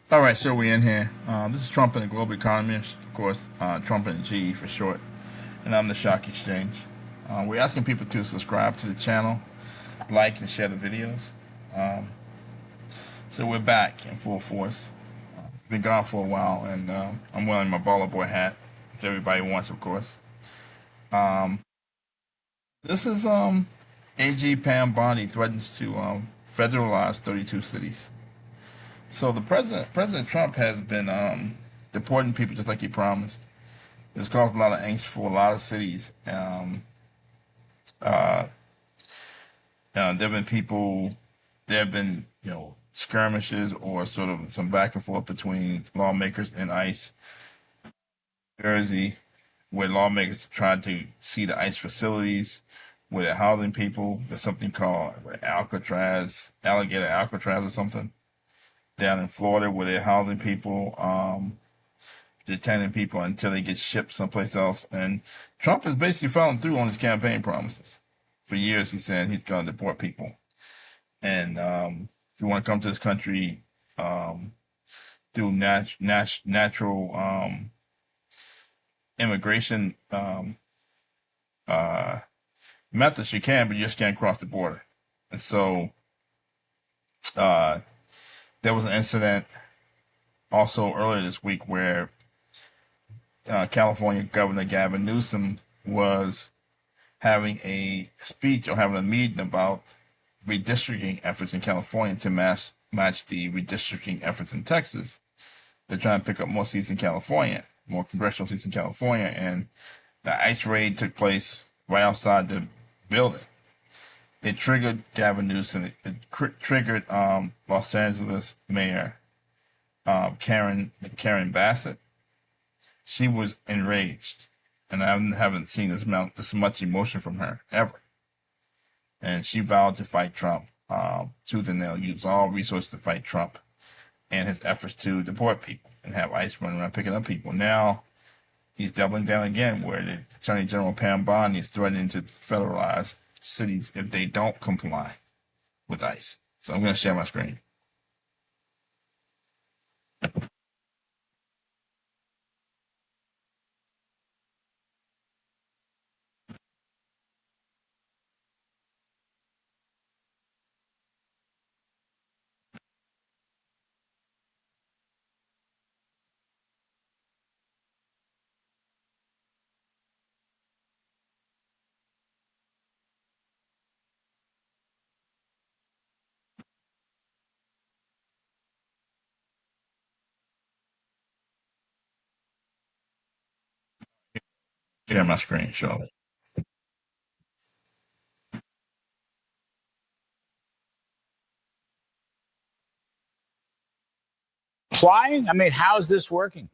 All right, so we're in here. This is Trump and the Global Economist, of course, Trump and GE for short, and I'm the Shock Exchange. We're asking people to subscribe to the channel, like, and share the videos. Um, so we're back in full force. Been gone for a while, and I'm wearing my baller boy hat, which everybody wants, of course. Um, this is AG Pam Bondi threatens to federalize 32 cities. So the President Trump has been deporting people just like he promised. It's caused a lot of angst for a lot of cities. Uh, there have been people, there have been, skirmishes or sort of some back and forth between lawmakers and ICE. Jersey, where lawmakers tried to see the ICE facilities where they're housing people. There's something called Alcatraz, Alligator Alcatraz or something down in Florida where they're housing people. Detaining people until they get shipped someplace else. And Trump is basically following through on his campaign promises. For years, he said he's going to deport people. And if you want to come to this country um, through natural immigration uh, methods, you can, but you just can't cross the border. And so uh, there was an incident also earlier this week where California Governor Gavin Newsom was having a speech or having a meeting about redistricting efforts in California to match the redistricting efforts in Texas. They're trying to pick up more seats in California, more congressional seats in California, and the ICE raid took place right outside the building. It triggered Gavin Newsom. It triggered Los Angeles Mayor Karen Bassett. She was enraged, and I haven't seen this much emotion from her ever. And she vowed to fight Trump tooth and nail, use all resources to fight Trump and his efforts to deport people and have ICE running around picking up people. Now he's doubling down again, where the Attorney General Pam Bondi is threatening to federalize cities if they don't comply with ICE. So I'm going to share my screen. Share my screen, Charlotte. Applying? I mean, how's this working?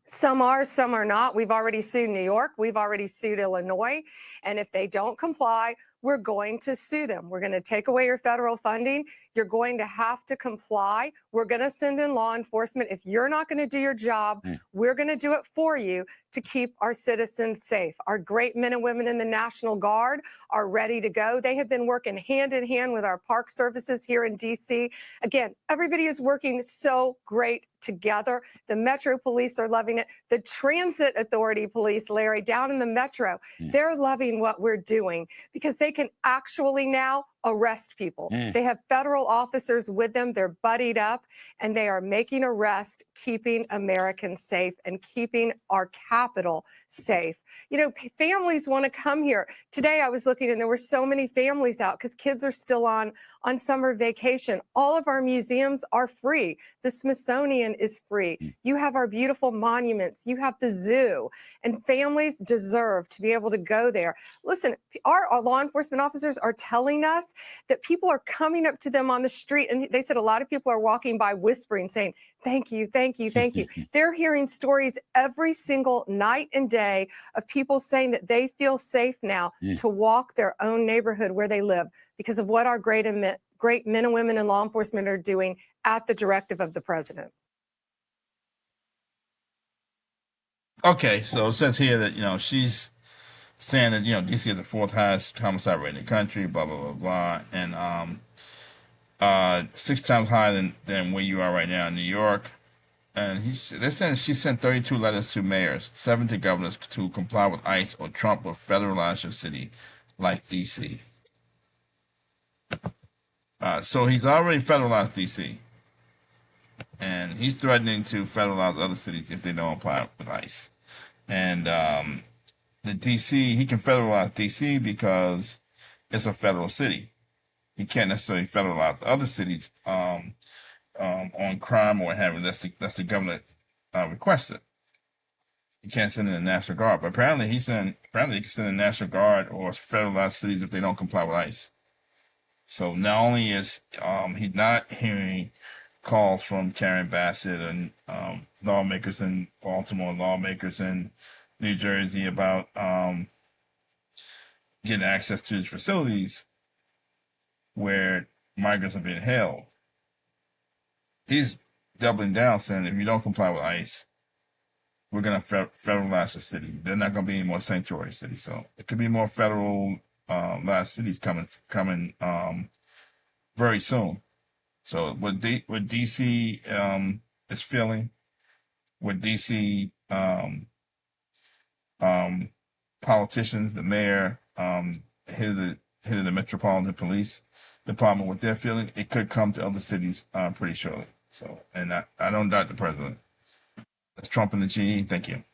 Some are, some are not. We've already sued New York. We've already sued Illinois. And if they don't comply, we're going to sue them. We're going to take away your federal funding. You're going to have to comply. We're going to send in law enforcement. If you're not going to do your job, we're going to do it for you to keep our citizens safe. Our great men and women in the National Guard are ready to go. They have been working hand in hand with our park services here in D.C. Again, everybody is working so great together. The Metro Police are loving it. The Transit Authority Police, Larry, down in the Metro, they're loving what we're doing because they can actually now arrest people. They have federal officers with them. They're buddied up and they are making arrests, keeping Americans safe and keeping our capital safe. You know, families want to come here. Today I was looking and there were so many families out because kids are still on summer vacation. All of our museums are free. The Smithsonian is free. You have our beautiful monuments. You have the zoo. And families deserve to be able to go there. Listen, our law enforcement officers are telling us that people are coming up to them on the street. And they said a lot of people are walking by whispering, saying, thank you, thank you, thank you. They're hearing stories every single night and day of people saying that they feel safe now to walk their own neighborhood where they live because of what our great men and women in law enforcement are doing at the directive of the president. Okay, so it says here that, she's saying that, DC is the fourth highest homicide rate in the country, blah, blah, blah, blah. And 6 times higher than where you are right now in New York. And they're saying she sent 32 letters to mayors, 7 to governors to comply with ICE or Trump will federalize your city like DC. So he's already federalized DC. And he's threatening to federalize other cities if they don't comply with ICE. And the DC, he can federalize DC because it's a federal city. He can't necessarily federalize other cities on crime or what have you. That's the governor requests it. He can't send in the National Guard, but apparently he can send in the National Guard or federalize cities if they don't comply with ICE. So not only is he's not hearing calls from Karen Bassett and lawmakers in Baltimore, lawmakers in New Jersey about getting access to his facilities where migrants are being held. He's doubling down, saying if you don't comply with ICE, we're going to federalize the city. They're not going to be any more sanctuary cities. So it could be more federal last cities coming very soon. So what DC is feeling, what DC politicians, the mayor, head of the Metropolitan Police Department, what they're feeling, it could come to other cities pretty shortly. So, and I don't doubt the president. That's Trump and the GE. Thank you.